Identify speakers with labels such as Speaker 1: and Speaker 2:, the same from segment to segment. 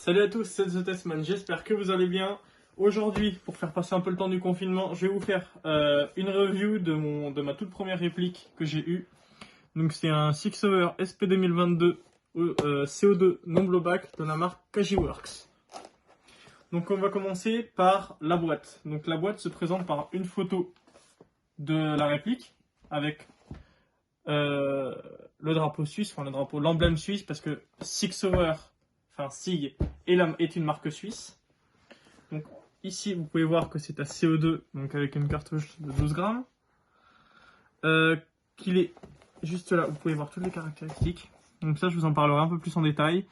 Speaker 1: Salut à tous, c'est The Testman, j'espère que vous allez bien. Aujourd'hui, pour faire passer un peu le temps du confinement, je vais vous faire une review de ma toute première réplique que j'ai eue. Donc c'est un Sixhover SP 2022 CO2 non blowback de la marque Kajiworks. Donc on va commencer par la boîte. Donc la boîte se présente par une photo de la réplique avec le drapeau suisse, enfin l'emblème suisse, parce que Sixhover, enfin SIG, est une marque suisse. Donc ici vous pouvez voir que c'est à CO2, donc avec une cartouche de 12 grammes. Qu'il est juste là, vous pouvez voir toutes les caractéristiques. Donc ça je vous en parlerai un peu plus en détail.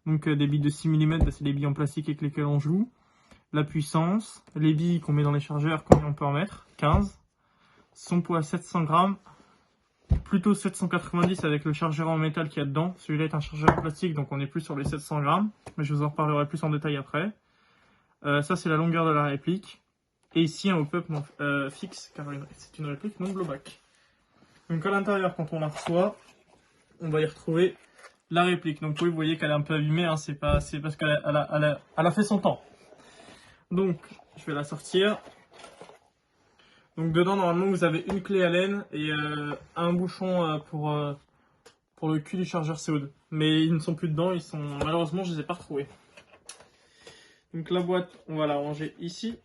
Speaker 1: Donc des billes de 6 mm, c'est les billes en plastique avec lesquelles on joue. La puissance, les billes qu'on met dans les chargeurs, combien on peut en mettre, 15. Son poids 700 grammes. Plutôt 790 avec le chargeur en métal qu'il y a dedans. Celui-là est un chargeur en plastique, donc on est plus sur les 700 grammes. Mais je vous en reparlerai plus en détail après. Ça, c'est la longueur de la réplique. Et ici, un hop-up fixe, car c'est une réplique non blowback. Donc à l'intérieur, quand on la reçoit, on va y retrouver la réplique. Donc oui, vous voyez qu'elle est un peu abîmée, hein, c'est parce qu'elle a fait son temps. Donc, je vais la sortir. Donc dedans, normalement, vous avez une clé Allen et un bouchon pour le cul du chargeur CO2. Mais ils ne sont plus dedans, malheureusement, je les ai pas retrouvés. Donc la boîte, on va la ranger ici.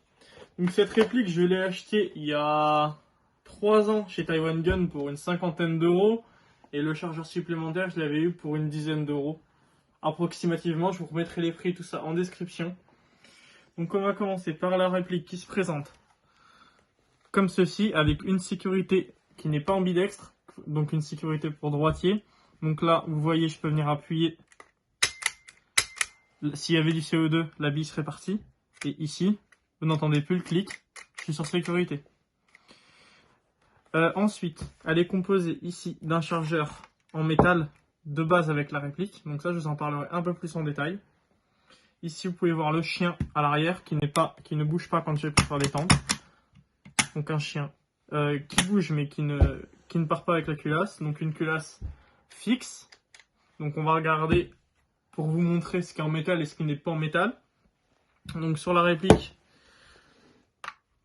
Speaker 1: Donc cette réplique, je l'ai achetée il y a 3 ans chez Taiwan Gun pour une 50aine d'euros. Et le chargeur supplémentaire, je l'avais eu pour une 10aine d'euros. Approximativement, je vous remettrai les prix, tout ça en description. Donc on va commencer par la réplique qui se présente comme ceci, avec une sécurité qui n'est pas ambidextre, donc une sécurité pour droitier. Donc là, vous voyez, je peux venir appuyer. S'il y avait du CO2, la bille serait partie. Et ici, vous n'entendez plus le clic, je suis sur sécurité. Ensuite, elle est composée ici d'un chargeur en métal de base avec la réplique. Donc ça, je vous en parlerai un peu plus en détail. Ici, vous pouvez voir le chien à l'arrière qui ne bouge pas quand je vais pour faire détendre. Donc un chien qui bouge mais qui ne part pas avec la culasse. Donc une culasse fixe. Donc on va regarder pour vous montrer ce qui est en métal et ce qui n'est pas en métal. Donc sur la réplique,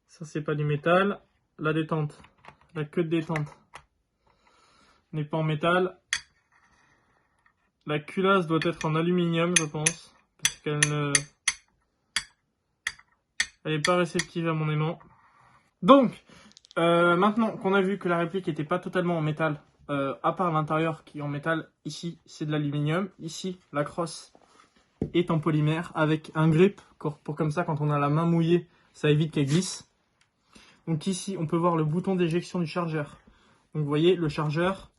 Speaker 1: ça c'est pas du métal. La détente, la queue de détente n'est pas en métal. La culasse doit être en aluminium, je pense, parce qu'elle n'est pas réceptive à mon aimant. Donc, maintenant qu'on a vu que la réplique n'était pas totalement en métal, à part l'intérieur qui est en métal, ici c'est de l'aluminium, ici la crosse est en polymère avec un grip pour comme ça quand on a la main mouillée, ça évite qu'elle glisse. Donc ici on peut voir le bouton d'éjection du chargeur. Donc vous voyez le chargeur,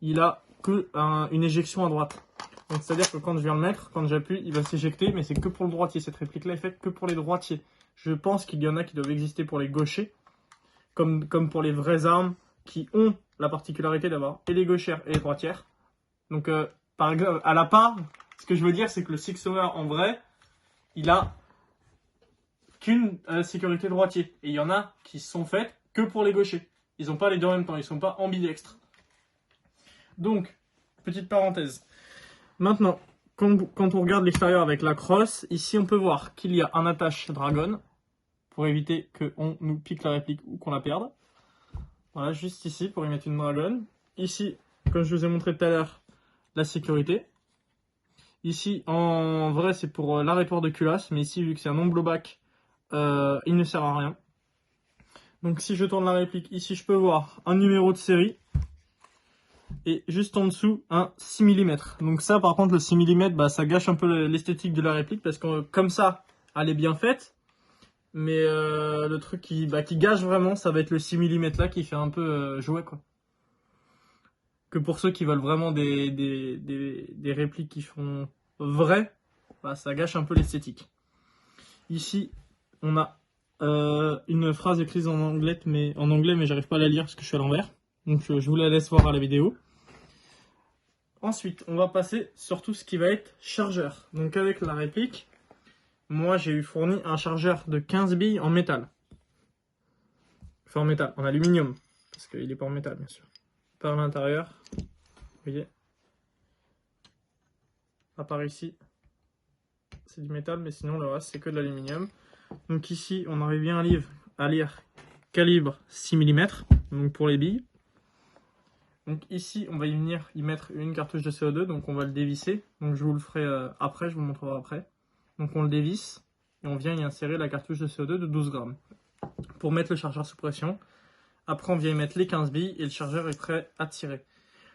Speaker 1: il a que une éjection à droite. Donc c'est à dire que quand je viens le mettre, quand j'appuie, il va s'éjecter, mais c'est que pour le droitier. Cette réplique là est faite que pour les droitiers. Je pense qu'il y en a qui doivent exister pour les gauchers. Comme pour les vraies armes qui ont la particularité d'avoir et les gauchères et les droitières. Donc, par exemple, à la part, ce que je veux dire, c'est que le Sixhover, en vrai, il a qu'une sécurité droitier. Et il y en a qui sont faites que pour les gauchers. Ils n'ont pas les deux en même temps, ils ne sont pas ambidextres. Donc, petite parenthèse. Maintenant, quand on regarde l'extérieur avec la crosse, ici on peut voir qu'il y a un attache dragon, pour éviter qu'on nous pique la réplique ou qu'on la perde. Voilà, juste ici pour y mettre une dragon. Ici, comme je vous ai montré tout à l'heure, la sécurité. Ici, en vrai, c'est pour l'arrêtoir de culasse, mais ici, vu que c'est un non blowback, il ne sert à rien. Donc si je tourne la réplique, ici je peux voir un numéro de série. Et juste en dessous, un 6 mm. Donc ça, par contre, le 6 mm, bah, ça gâche un peu l'esthétique de la réplique, parce que comme ça, elle est bien faite. Mais le truc qui gâche vraiment, ça va être le 6 mm là qui fait un peu jouet quoi. Que pour ceux qui veulent vraiment des répliques qui font vrai, bah, ça gâche un peu l'esthétique. Ici, on a une phrase écrite en anglais, mais j'arrive pas à la lire parce que je suis à l'envers. Donc je vous la laisse voir à la vidéo. Ensuite, on va passer sur tout ce qui va être chargeur. Donc avec la réplique, moi, j'ai eu fourni un chargeur de 15 billes en métal. Enfin, en métal, en aluminium. Parce qu'il n'est pas en métal, bien sûr. Par l'intérieur, vous voyez. À part ici. c'est du métal, mais sinon le reste c'est que de l'aluminium. Donc ici, on arrive bien à lire calibre 6 mm, donc pour les billes. Donc ici, on va y venir y mettre une cartouche de CO2, donc on va le dévisser. Donc je vous le ferai après, je vous montrerai après. Donc on le dévisse et on vient y insérer la cartouche de CO2 de 12 grammes pour mettre le chargeur sous pression. Après, on vient y mettre les 15 billes et le chargeur est prêt à tirer.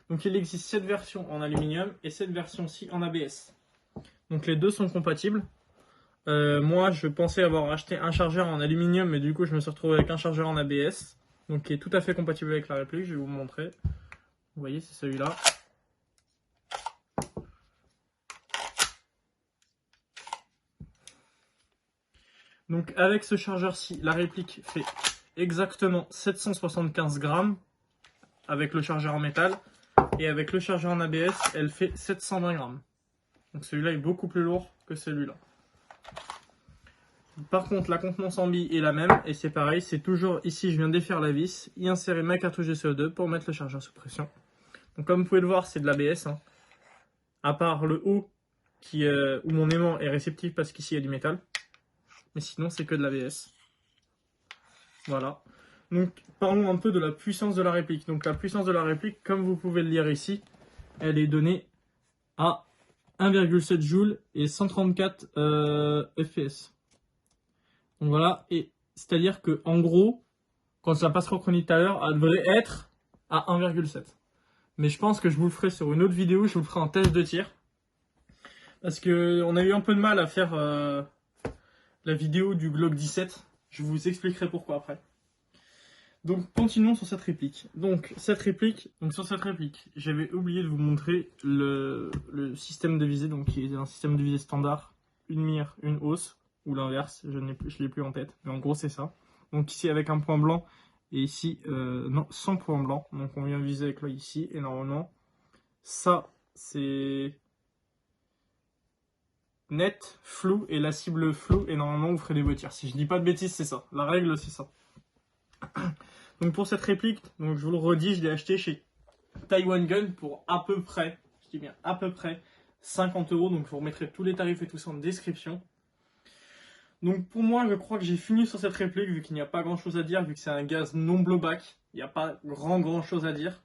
Speaker 1: Donc il existe cette version en aluminium et cette version-ci en ABS. Donc les deux sont compatibles. Moi, je pensais avoir acheté un chargeur en aluminium, mais du coup, je me suis retrouvé avec un chargeur en ABS, donc qui est tout à fait compatible avec la réplique. Je vais vous montrer. Vous voyez, c'est celui-là. Donc avec ce chargeur-ci, la réplique fait exactement 775 grammes avec le chargeur en métal, et avec le chargeur en ABS, elle fait 720 grammes. Donc celui-là est beaucoup plus lourd que celui-là. Par contre, la contenance en billes est la même, et c'est pareil, c'est toujours ici, je viens défaire la vis, y insérer ma cartouche de CO2 pour mettre le chargeur sous pression. Donc comme vous pouvez le voir, c'est de l'ABS, hein. À part le haut, où mon aimant est réceptif parce qu'ici il y a du métal. Mais sinon, c'est que de l'ABS. Voilà. Donc parlons un peu de la puissance de la réplique. Donc la puissance de la réplique, comme vous pouvez le lire ici, elle est donnée à 1,7 joules et 134 fps. Donc voilà, et c'est-à-dire que en gros, quand ça passe au chronie tout à l'heure, elle devrait être à 1,7. Mais je pense que je vous le ferai sur une autre vidéo, je vous le ferai en test de tir. Parce que on a eu un peu de mal à faire la vidéo du Glock 17. Je vous expliquerai pourquoi après. Donc continuons sur cette réplique. Donc sur cette réplique, j'avais oublié de vous montrer le système de visée, donc qui est un système de visée standard, une mire, une hausse, ou l'inverse, je l'ai plus en tête, mais en gros c'est ça. Donc ici avec un point blanc, et ici non, sans point blanc, donc on vient viser avec l'œil ici, et normalement ça c'est net, flou, et la cible floue, et normalement vous ferez des beaux tirs. Si je dis pas de bêtises, c'est ça, la règle c'est ça. Donc pour cette réplique, donc je vous le redis, je l'ai acheté chez Taiwan Gun pour à peu près, je dis bien à peu près 50 €, donc je vous remettrai tous les tarifs et tout ça en description. Donc pour moi, je crois que j'ai fini sur cette réplique, vu qu'il n'y a pas grand chose à dire, vu que c'est un gaz non blowback, il n'y a pas grand chose à dire.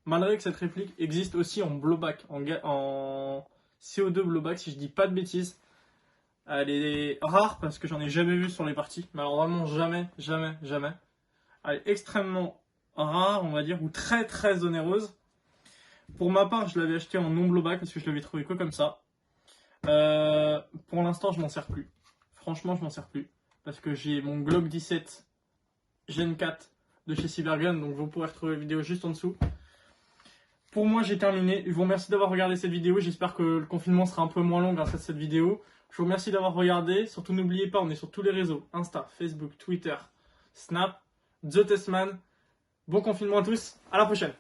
Speaker 1: Malgré que cette réplique existe aussi en blowback, en CO2 blowback, si je dis pas de bêtises. Elle est rare parce que j'en ai jamais vu sur les parties, mais alors vraiment jamais. Elle est extrêmement rare, on va dire, ou très onéreuse. Pour ma part, je l'avais acheté en non blowback parce que je l'avais trouvé que comme ça. Pour l'instant, je m'en sers plus. Franchement, je m'en sers plus. Parce que j'ai mon Glock 17 Gen 4 de chez Cybergun, donc vous pourrez retrouver la vidéo juste en dessous. Pour moi, j'ai terminé. Je vous remercie d'avoir regardé cette vidéo. J'espère que le confinement sera un peu moins long grâce à cette vidéo. Je vous remercie d'avoir regardé. Surtout, n'oubliez pas, on est sur tous les réseaux. Insta, Facebook, Twitter, Snap, The Testman. Bon confinement à tous. À la prochaine.